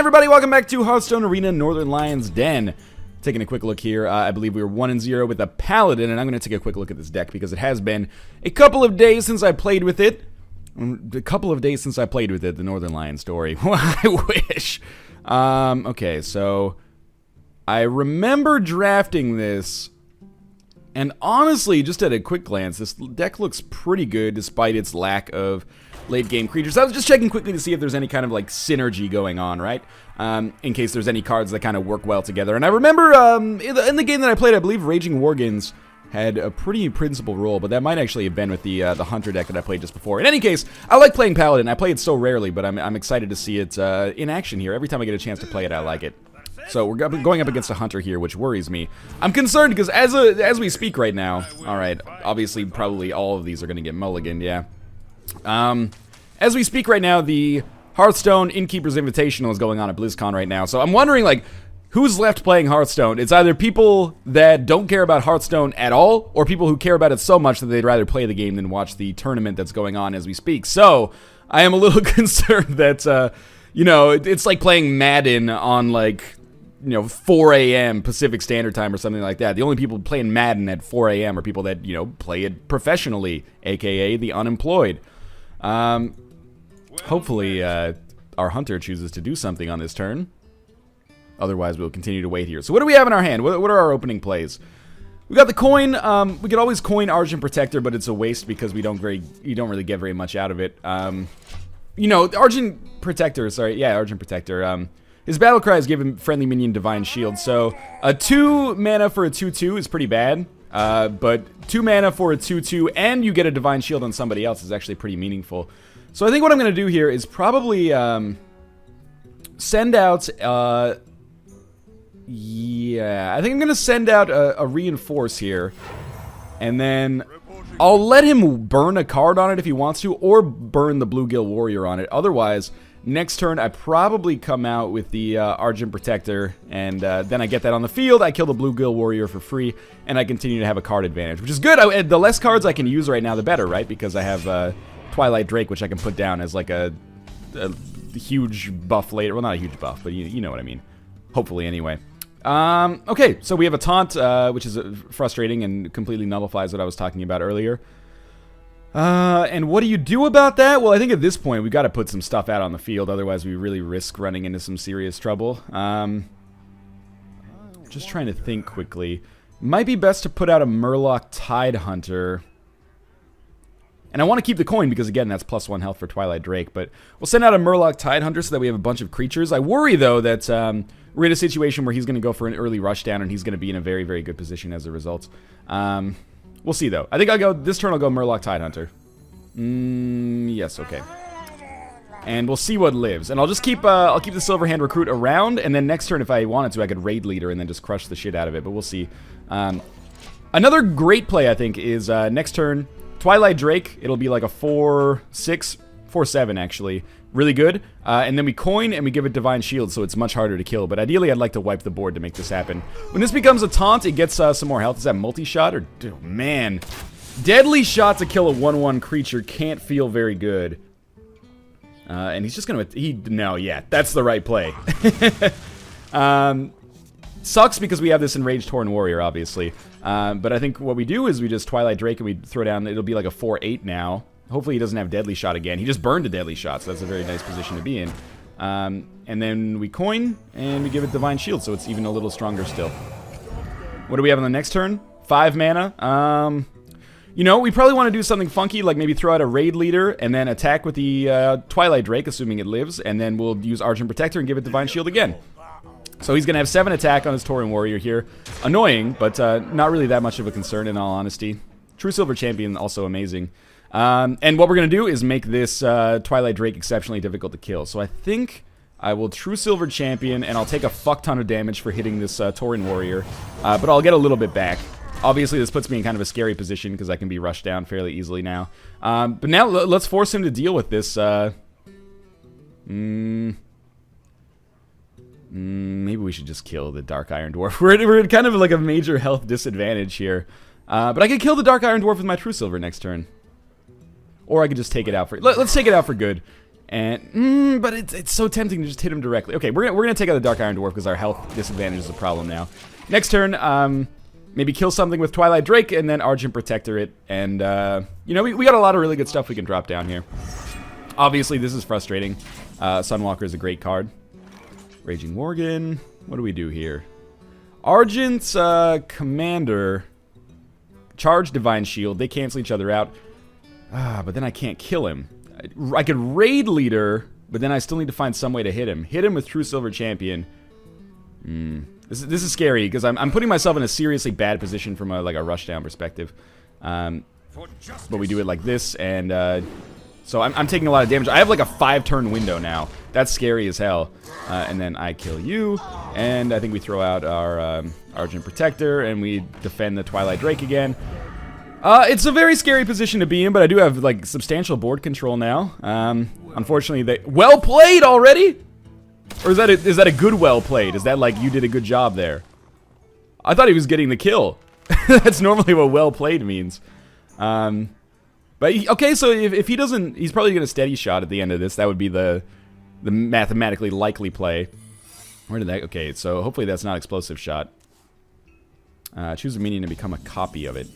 everybody, welcome back to Hearthstone Arena Northernlion's Den. Taking a quick look here, I believe we were 1-0 with a Paladin, and I'm going to take a quick look at this deck because it has been a couple of days since I played with it. The Northernlion story. I wish. Okay, so I remember drafting this, and honestly, just at a quick glance, this deck looks pretty good despite its lack of late-game creatures. I was just checking quickly to see if there's any kind of, like, synergy going on, right? In case there's any cards that kind of work well together. And I remember, in the game that I played, I believe Raging Worgens had a pretty principal role, but that might actually have been with the Hunter deck that I played just before. In any case, I like playing Paladin. I play it so rarely, but I'm excited to see it in action here. Every time I get a chance to play it, I like it. So we're going up against a Hunter here, which worries me. I'm concerned because as we speak right now, alright, obviously probably all of these are going to get mulliganed, yeah. As we speak right now, the Hearthstone Innkeeper's Invitational is going on at BlizzCon right now. So I'm wondering, like, who's left playing Hearthstone? It's either people that don't care about Hearthstone at all, or people who care about it so much that they'd rather play the game than watch the tournament that's going on as we speak. So I am a little concerned that, you know, it's like playing Madden on, like, you know, 4 a.m. Pacific Standard Time or something like that. The only people playing Madden at 4 a.m. are people that, you know, play it professionally, aka the unemployed. Hopefully, our Hunter chooses to do something on this turn. Otherwise, we'll continue to wait here. So what do we have in our hand? What are our opening plays? We got the coin. We could always coin Argent Protector, but it's a waste because you don't really get very much out of it. You know, Argent Protector, his battle cries give him friendly minion Divine Shield. So a 2 mana for a 2/2 is pretty bad. But 2 mana for a 2/2 and you get a Divine Shield on somebody else is actually pretty meaningful. So I think what I'm going to do here is probably send out, yeah, I think I'm going to send out a Reinforce here. And then I'll let him burn a card on it if he wants to, or burn the Bluegill Warrior on it. Otherwise, next turn I probably come out with the Argent Protector, and then I get that on the field, I kill the Bluegill Warrior for free, and I continue to have a card advantage, which is good. The less cards I can use right now, the better, right? Because I have Twilight Drake, which I can put down as like a huge buff later. Well, not a huge buff, but you know what I mean. Hopefully, anyway. Okay, so we have a Taunt, which is frustrating and completely nullifies what I was talking about earlier. And what do you do about that? Well, I think at this point, we've got to put some stuff out on the field, otherwise we really risk running into some serious trouble. Just trying to think quickly. Might be best to put out a Murloc Tidehunter. And I want to keep the coin because, again, that's +1 health for Twilight Drake. But we'll send out a Murloc Tidehunter so that we have a bunch of creatures. I worry, though, that we're in a situation where he's going to go for an early rushdown and he's going to be in a very, very good position as a result. We'll see, though. I think this turn I'll go Murloc Tidehunter. Yes, okay. And we'll see what lives. And I'll just keep I'll keep the Silverhand Recruit around, and then next turn, if I wanted to, I could Raid Leader and then just crush the shit out of it. But we'll see. Another great play, I think, is next turn, Twilight Drake. It'll be like a 4/6, 4/7 actually. Really good. And then we coin and we give it Divine Shield, so it's much harder to kill. But ideally, I'd like to wipe the board to make this happen. When this becomes a taunt, it gets some more health. Is that multi-shot? Or, oh, man. Deadly Shot to kill a 1/1 creature can't feel very good. And he's just gonna... No, yeah, that's the right play. Sucks because we have this Enraged Horn Warrior, obviously. But I think what we do is we just Twilight Drake and we throw down... It'll be like a 4/8 now. Hopefully he doesn't have Deadly Shot again. He just burned a Deadly Shot, so that's a very nice position to be in. And then we coin, and we give it Divine Shield, so it's even a little stronger still. What do we have on the next turn? 5 mana. You know, we probably want to do something funky, like maybe throw out a Raid Leader, and then attack with the Twilight Drake, assuming it lives, and then we'll use Argent Protector and give it Divine Shield again. So he's going to have 7 attack on his Tauren Warrior here. Annoying, but not really that much of a concern in all honesty. True Silver Champion, also amazing. And what we're going to do is make this Twilight Drake exceptionally difficult to kill. So I think I will True Silver Champion, and I'll take a fuck ton of damage for hitting this Tauren Warrior. But I'll get a little bit back. Obviously, this puts me in kind of a scary position because I can be rushed down fairly easily now. But now, let's force him to deal with this. Maybe we should just kill the Dark Iron Dwarf. We're at kind of like a major health disadvantage here. But I could kill the Dark Iron Dwarf with my True Silver next turn. Or I could just take it out for... Let's take it out for good. And, but it's so tempting to just hit him directly. Okay, we're gonna take out the Dark Iron Dwarf because our health disadvantage is a problem now. Next turn, maybe kill something with Twilight Drake and then Argent Protector it. And, you know, we got a lot of really good stuff we can drop down here. Obviously, this is frustrating. Sunwalker is a great card. Raging Worgen. What do we do here? Argent's Commander. Charge Divine Shield. They cancel each other out. But then I can't kill him. I could Raid Leader, but then I still need to find some way to hit him. Hit him with True Silver Champion. This is scary, because I'm putting myself in a seriously bad position from a rushdown perspective. But we do it like this, and so I'm taking a lot of damage. I have like a 5-turn window now. That's scary as hell. And then I kill you, and I think we throw out our Argent Protector, and we defend the Twilight Drake again. It's a very scary position to be in, but I do have, like, substantial board control now. Unfortunately, they... Well played already? Or is that a good well played? Is that, like, you did a good job there? I thought he was getting the kill. That's normally what well played means. Okay, so if he doesn't... He's probably going to steady shot at the end of this. That would be the mathematically likely play. Where did that... Okay, so hopefully that's not explosive shot. Choose a minion to become a copy of it.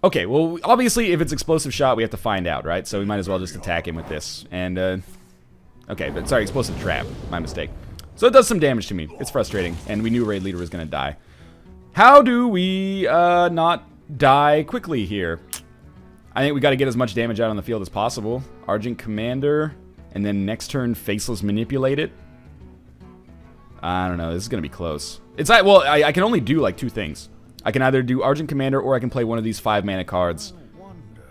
Okay, well, obviously, if it's explosive shot, we have to find out, right? So we might as well just attack him with this. And, okay, but sorry, explosive trap. My mistake. So it does some damage to me. It's frustrating. And we knew Raid Leader was going to die. How do we, not die quickly here? I think we got to get as much damage out on the field as possible. Argent Commander. And then next turn, Faceless Manipulate it. I don't know. This is going to be close. Well, I can only do, like, 2 things. I can either do Argent Commander or I can play one of these 5-mana cards.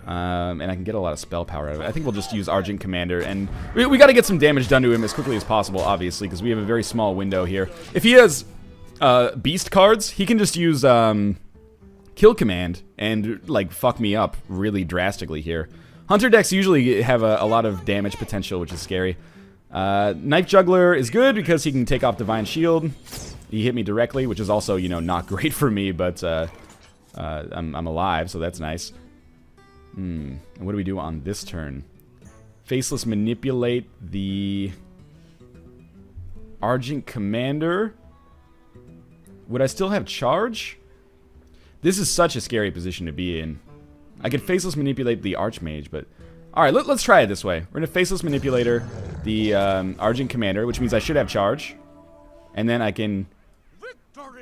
And I can get a lot of spell power out of it. I think we'll just use Argent Commander. And we got to get some damage done to him as quickly as possible, obviously, because we have a very small window here. If he has Beast cards, he can just use Kill Command and, like, fuck me up really drastically here. Hunter decks usually have a lot of damage potential, which is scary. Knife Juggler is good because he can take off Divine Shield. He hit me directly, which is also, you know, not great for me, but I'm alive, so that's nice. And what do we do on this turn? Faceless Manipulate the Argent Commander. Would I still have charge? This is such a scary position to be in. I could Faceless Manipulate the Archmage, but... Alright, let's try it this way. We're going to Faceless Manipulator the Argent Commander, which means I should have charge. And then I can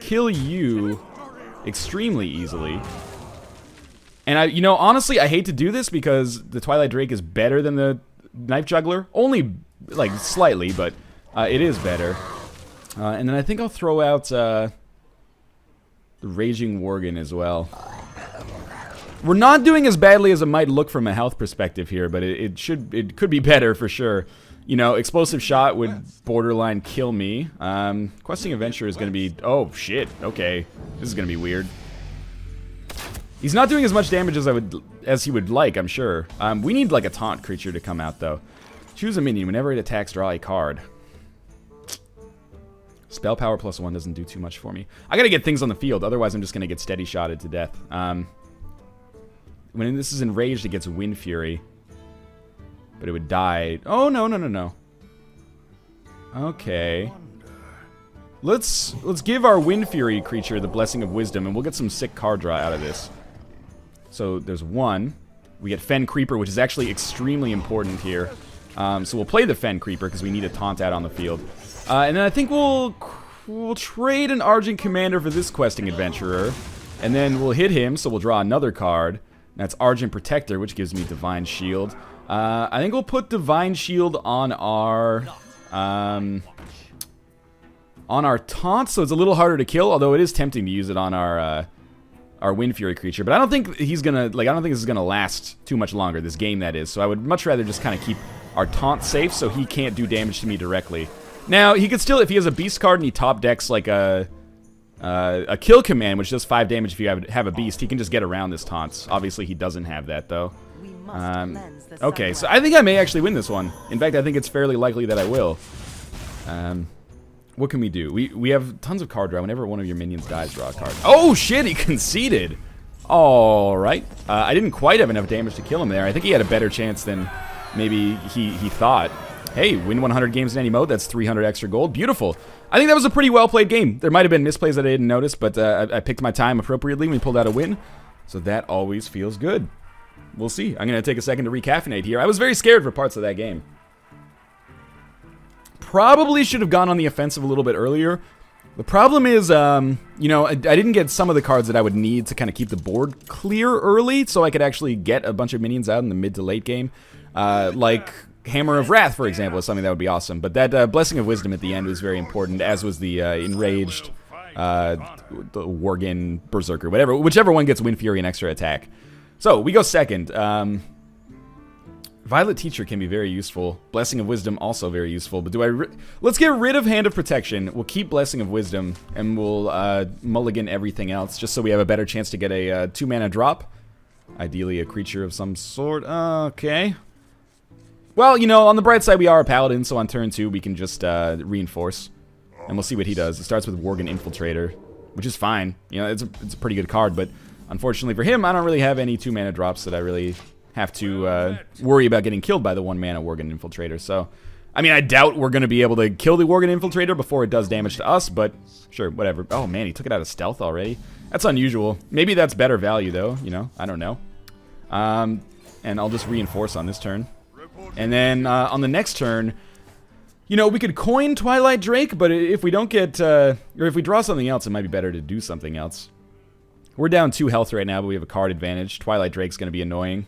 kill you extremely easily. And you know, honestly, I hate to do this because the Twilight Drake is better than the Knife Juggler. Only, like, slightly, but it is better. And then I think I'll throw out the Raging Worgen as well. We're not doing as badly as it might look from a health perspective here, but it could be better for sure. You know, Explosive Shot would borderline kill me. Questing Adventurer is going to be... Oh, shit. Okay. This is going to be weird. He's not doing as much damage as he would like, I'm sure. We need, like, a taunt creature to come out, though. Choose a minion. Whenever it attacks, draw a card. Spell Power +1 doesn't do too much for me. I got to get things on the field, otherwise I'm just going to get steady shotted to death. When this is enraged, it gets Wind Fury. But it would die. Oh, no. Okay. Let's give our Wind Fury creature the Blessing of Wisdom, and we'll get some sick card draw out of this. So there's 1. We get Fen Creeper, which is actually extremely important here. So we'll play the Fen Creeper, because we need a taunt out on the field. And then I think we'll trade an Argent Commander for this Questing Adventurer. And then we'll hit him, so we'll draw another card. That's Argent Protector, which gives me Divine Shield. I think we'll put Divine Shield on our taunt, so it's a little harder to kill. Although it is tempting to use it on our Wind Fury creature. But I don't think he's gonna I don't think this is gonna last too much longer. This game, that is. So I would much rather just kind of keep our taunt safe, so he can't do damage to me directly. Now he could still, if he has a Beast card and he top decks like a Kill Command, which does 5 damage if you have a Beast, he can just get around this taunt. Obviously, he doesn't have that, though. Okay, so I think I may actually win this one. In fact, I think it's fairly likely that I will. What can we do? We have tons of card draw. Whenever one of your minions dies, draw a card. Oh, shit, he conceded! Alright. I didn't quite have enough damage to kill him there. I think he had a better chance than maybe he thought, hey, win 100 games in any mode, that's 300 extra gold. Beautiful. I think that was a pretty well-played game. There might have been misplays that I didn't notice, but I picked my time appropriately when we pulled out a win. So that always feels good. We'll see. I'm going to take a second to recaffeinate here. I was very scared for parts of that game. Probably should have gone on the offensive a little bit earlier. The problem is, you know, I didn't get some of the cards that I would need to kind of keep the board clear early, so I could actually get a bunch of minions out in the mid to late game. Like Hammer of Wrath, for example, is something that would be awesome. But that Blessing of Wisdom at the end was very important, as was the Enraged, the Worgen, Berserker, whichever one gets Wind Fury and extra attack. So, we go second. Violet Teacher can be very useful. Blessing of Wisdom also very useful. But let's get rid of Hand of Protection. We'll keep Blessing of Wisdom, and we'll mulligan everything else, just so we have a better chance to get a 2-mana drop. Ideally a creature of some sort. Okay. Well, you know, on the bright side, we are a Paladin, so on turn 2, we can just reinforce. And we'll see what he does. It starts with Worgen Infiltrator, which is fine. You know, it's a pretty good card, but unfortunately for him, I don't really have any 2-mana drops that I really have to worry about getting killed by the 1-mana Worgen Infiltrator. So, I mean, I doubt we're going to be able to kill the Worgen Infiltrator before it does damage to us, but sure, whatever. Oh, man, he took it out of stealth already. That's unusual. Maybe that's better value, though, you know? I don't know. And I'll just reinforce on this turn. And then on the next turn, you know, we could coin Twilight Drake, but if we don't get, or if we draw something else, it might be better to do something else. We're down 2 health right now, but we have a card advantage. Twilight Drake's going to be annoying.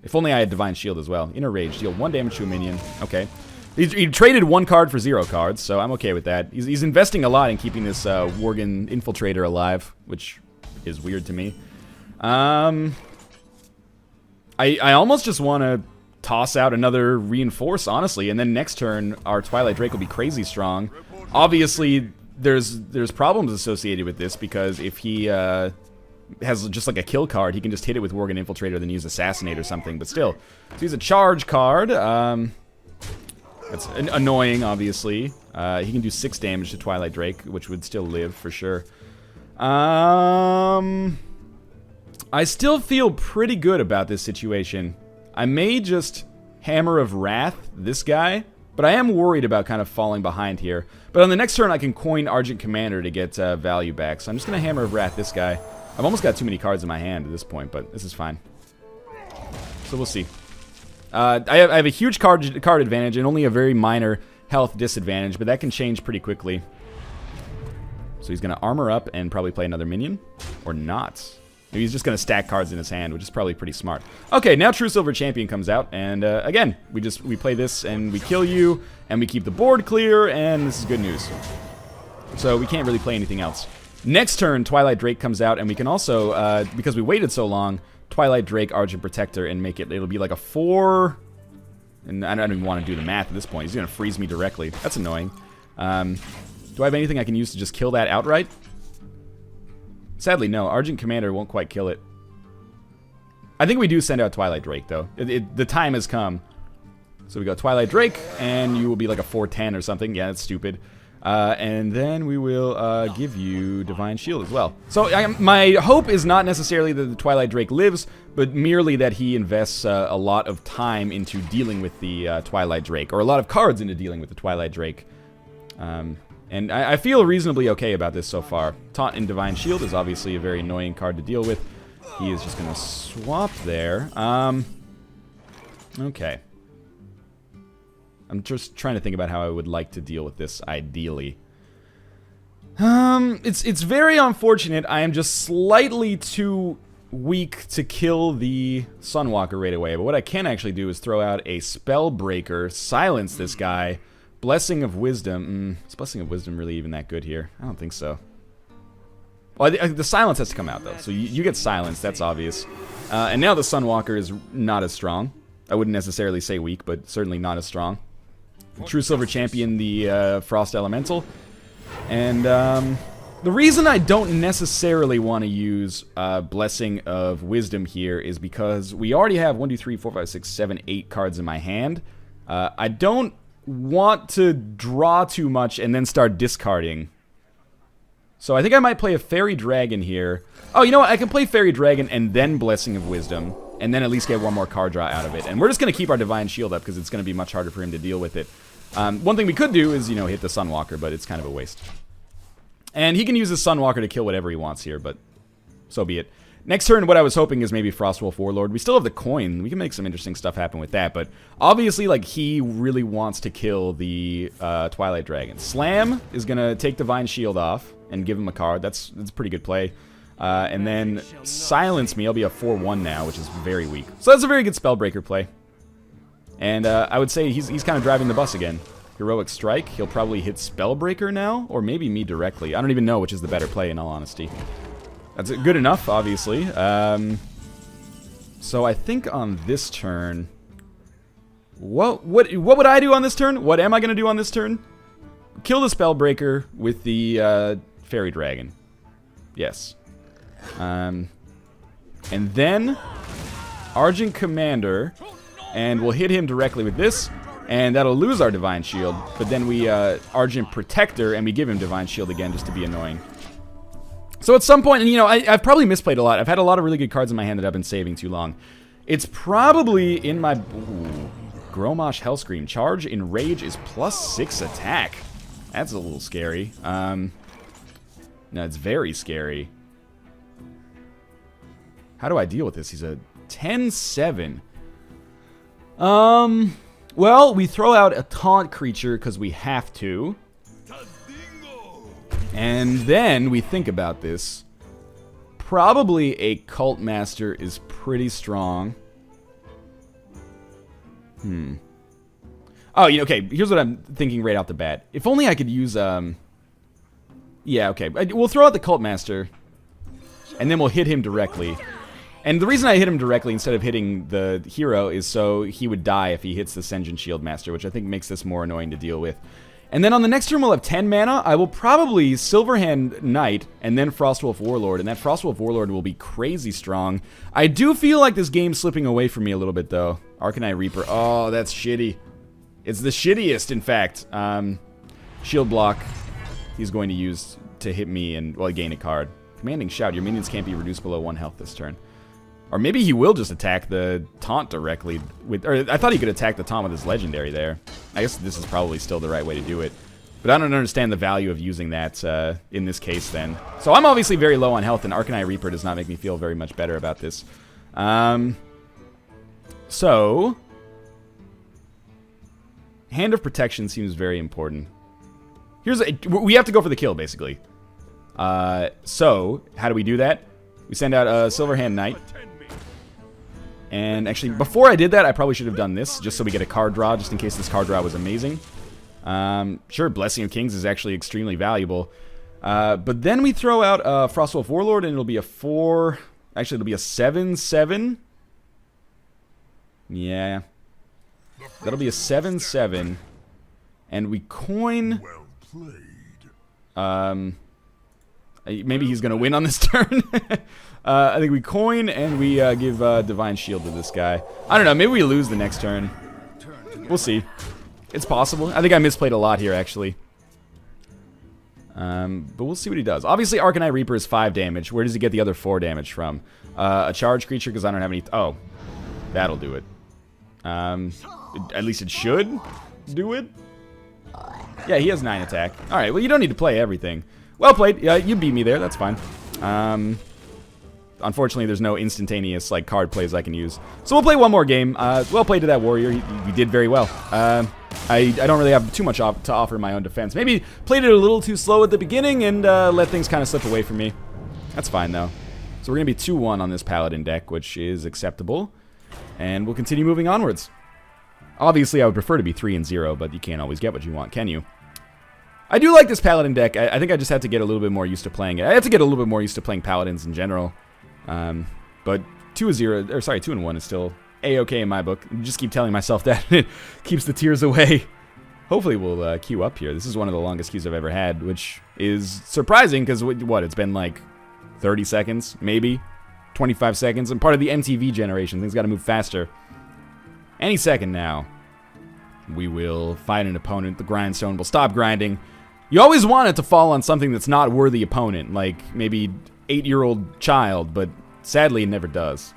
If only I had Divine Shield as well. Inner Rage, deal 1 damage to a minion. Okay. He traded 1 card for 0 cards, so I'm okay with that. He's investing a lot in keeping this Worgen Infiltrator alive, which is weird to me. I almost just want to toss out another Reinforce, honestly, and then next turn, our Twilight Drake will be crazy strong. Obviously, there's problems associated with this, because if he has just like a kill card, he can just hit it with Worgen Infiltrator, then use Assassinate or something, but still. So he's a charge card. That's annoying, obviously. He can do 6 damage to Twilight Drake, which would still live for sure. I still feel pretty good about this situation. I may just Hammer of Wrath this guy, but I am worried about kind of falling behind here. But on the next turn, I can coin Argent Commander to get value back. So I'm just going to Hammer of Wrath this guy. I've almost got too many cards in my hand at this point, but this is fine. So we'll see. I have a huge card advantage and only a very minor health disadvantage, but that can change pretty quickly. So he's going to armor up and probably play another minion. Or not. Maybe he's just going to stack cards in his hand, which is probably pretty smart. Okay, now True Silver Champion comes out, and again, we play this and we kill you, and we keep the board clear, and this is good news. So we can't really play anything else. Next turn, Twilight Drake comes out, and we can also, because we waited so long, Twilight Drake, Argent Protector, and make it'll be like a 4, and I don't even want to do the math at this point. He's going to freeze me directly. That's annoying. Do I have anything I can use to just kill that outright? Sadly, no. Argent Commander won't quite kill it. I think we do send out Twilight Drake, though. The time has come. So we got Twilight Drake, and you will be like a 4/10 or something. Yeah, that's stupid. And then we will give you Divine Shield as well. So my hope is not necessarily that the Twilight Drake lives, but merely that he invests a lot of time into dealing with the Twilight Drake, or a lot of cards into dealing with the Twilight Drake. And I feel reasonably okay about this so far. Taunt and Divine Shield is obviously a very annoying card to deal with. He is just going to swap there. Okay. I'm just trying to think about how I would like to deal with this, ideally. It's very unfortunate. I am just slightly too weak to kill the Sunwalker right away. But what I can actually do is throw out a Spellbreaker, silence this guy. Blessing of Wisdom. Is Blessing of Wisdom really even that good here? I don't think so. Well, the silence has to come out, though. So you get silence, that's obvious. And now the Sunwalker is not as strong. I wouldn't necessarily say weak, but certainly not as strong. True Silver Champion, the Frost Elemental. And the reason I don't necessarily want to use Blessing of Wisdom here is because we already have 1, 2, 3, 4, 5, 6, 7, 8 cards in my hand. I don't want to draw too much and then start discarding. So I think I might play a Fairy Dragon here. Oh, you know what? I can play Fairy Dragon and then Blessing of Wisdom. and then at least get one more card draw out of it. And we're just going to keep our Divine Shield up because it's going to be much harder for him to deal with it. One thing we could do is, you know, hit the Sunwalker, but it's kind of a waste. And he can use his Sunwalker to kill whatever he wants here, but so be it. Next turn, what I was hoping is maybe Frostwolf Warlord. We still have the coin. We can make some interesting stuff happen with that, but obviously, like, he really wants to kill the Twilight Dragon. Slam is going to take Divine Shield off and give him a card. That's a pretty good play. And then Silence Me. I'll be a 4-1 now, which is very weak. So that's a very good Spellbreaker play. And I would say he's kind of driving the bus again. Heroic Strike. He'll probably hit Spellbreaker now, or maybe me directly. I don't even know which is the better play, in all honesty. That's good enough, obviously. So I think on this turn... What would I do on this turn? What am I going to do on this turn? Kill the Spellbreaker with the Fairy Dragon. Yes. And then Argent Commander, and we'll hit him directly with this, and that'll lose our Divine Shield, but then we Argent Protector, and we give him Divine Shield again just to be annoying. So at some point, and you know, I've probably misplayed a lot. I've had a lot of really good cards in my hand that I've been saving too long. It's probably in my... Ooh, Gromosh Hellscream. Charge in Rage is +6 attack. That's a little scary. No, it's very scary. How do I deal with this? He's a 10-7. Well, we throw out a taunt creature because we have to. And then we think about this. Probably a Cult Master is pretty strong. Oh, okay, here's what I'm thinking right out the bat. If only I could use, yeah, okay. We'll throw out the Cult Master, and then we'll hit him directly. And the reason I hit him directly instead of hitting the hero is so he would die if he hits the Sen'jin Shield Master, which I think makes this more annoying to deal with. And then on the next turn we'll have 10 mana. I will probably Silverhand Knight and then Frostwolf Warlord, and that Frostwolf Warlord will be crazy strong. I do feel like this game's slipping away from me a little bit, though. Arcanine Reaper. Oh, that's shitty. It's the shittiest, in fact. Shield Block he's going to use to hit me and, well, gain a card. Commanding Shout. Your minions can't be reduced below 1 health this turn. Or maybe he will just attack the taunt directly with... Or I thought he could attack the taunt with his legendary there. I guess this is probably still the right way to do it. But I don't understand the value of using that in this case then. So I'm obviously very low on health, and Arcanine Reaper does not make me feel very much better about this. So... Hand of Protection seems very important. We have to go for the kill, basically. So, how do we do that? We send out a Silverhand Knight. And actually, before I did that, I probably should have done this, just so we get a card draw, just in case this card draw was amazing. Sure, Blessing of Kings is actually extremely valuable. But then we throw out Frostwolf Warlord, and it'll be a 4... Actually, it'll be a 7-7. Yeah. That'll be a 7-7. And we coin... Maybe he's going to win on this turn. I think we coin and we give Divine Shield to this guy. I don't know. Maybe we lose the next turn. We'll see. It's possible. I think I misplayed a lot here, actually. But we'll see what he does. Obviously, Arcanine Reaper is 5 damage. Where does he get the other 4 damage from? A charge creature, because I don't have any... Oh, that'll do it. At least it should do it. Yeah, he has 9 attack. Alright, well, you don't need to play everything. Well played. Yeah, you beat me there. That's fine. Unfortunately, there's no instantaneous like card plays I can use. So we'll play one more game. Well played to that warrior. You did very well. I don't really have too much to offer in my own defense. Maybe played it a little too slow at the beginning and let things kind of slip away from me. That's fine, though. So we're going to be 2-1 on this Paladin deck, which is acceptable. And we'll continue moving onwards. Obviously, I would prefer to be 3-0, but you can't always get what you want, can you? I do like this Paladin deck. I think I just had to get a little bit more used to playing it. I have to get a little bit more used to playing Paladins in general. But 2-0, or sorry, 2-1 is still A-okay in my book. I just keep telling myself that. It keeps the tears away. Hopefully we'll queue up here. This is one of the longest queues I've ever had, which is surprising because, what, it's been like 30 seconds, maybe? 25 seconds. I'm part of the MTV generation. Things got to move faster. Any second now, we will fight an opponent. The grindstone will stop grinding. You always want it to fall on something that's not worthy opponent, like maybe 8-year-old child, but sadly it never does.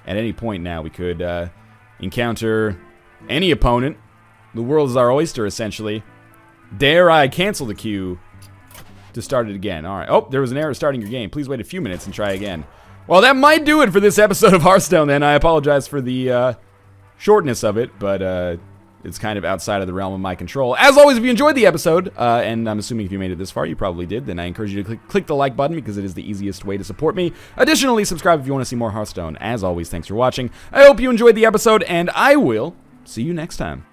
At any point now, we could encounter any opponent. The world is our oyster, essentially. Dare I cancel the queue to start it again? All right. Oh, there was an error starting your game. Please wait a few minutes and try again. Well, that might do it for this episode of Hearthstone, then. I apologize for the shortness of it, but it's kind of outside of the realm of my control. As always, if you enjoyed the episode, and I'm assuming if you made it this far, you probably did, then I encourage you to click the like button because it is the easiest way to support me. Additionally, subscribe if you want to see more Hearthstone. As always, thanks for watching. I hope you enjoyed the episode, and I will see you next time.